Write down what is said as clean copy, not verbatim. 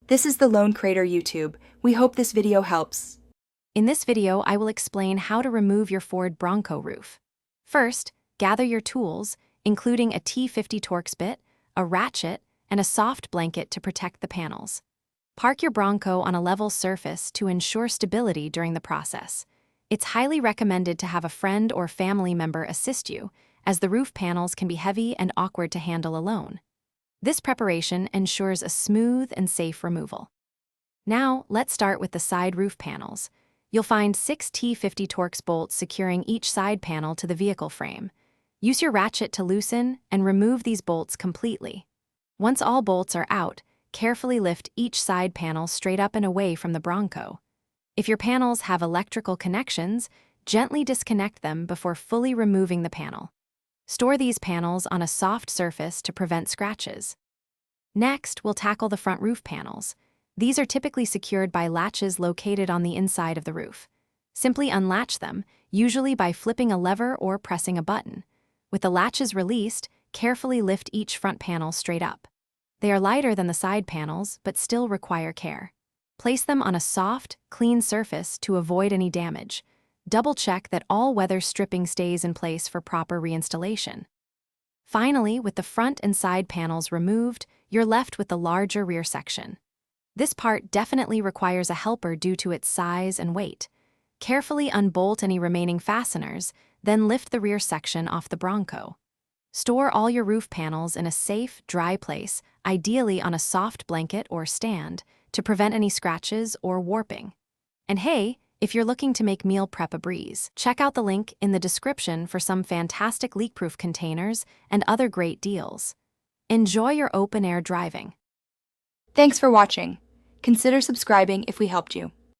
This is the Lone Crater YouTube. We hope this video helps. In this video, I will explain how to remove your Ford Bronco roof. First, gather your tools, including a T50 Torx bit, a ratchet, and a soft blanket to protect the panels. Park your Bronco on a level surface to ensure stability during the process. It's highly recommended to have a friend or family member assist you, as the roof panels can be heavy and awkward to handle alone. This preparation ensures a smooth and safe removal. Now, let's start with the side roof panels. You'll find 6 T50 Torx bolts securing each side panel to the vehicle frame. Use your ratchet to loosen and remove these bolts completely. Once all bolts are out, carefully lift each side panel straight up and away from the Bronco. If your panels have electrical connections, gently disconnect them before fully removing the panel. Store these panels on a soft surface to prevent scratches. Next, we'll tackle the front roof panels. These are typically secured by latches located on the inside of the roof. Simply unlatch them, usually by flipping a lever or pressing a button. With the latches released, carefully lift each front panel straight up. They are lighter than the side panels, but still require care. Place them on a soft, clean surface to avoid any damage. Double-check that all weather stripping stays in place for proper reinstallation. Finally, with the front and side panels removed, you're left with the larger rear section. This part definitely requires a helper due to its size and weight. Carefully unbolt any remaining fasteners, then lift the rear section off the Bronco. Store all your roof panels in a safe, dry place, ideally on a soft blanket or stand, to prevent any scratches or warping. And hey, if you're looking to make meal prep a breeze, check out the link in the description for some fantastic leak-proof containers and other great deals. Enjoy your open-air driving. Thanks for watching. Consider subscribing if we helped you.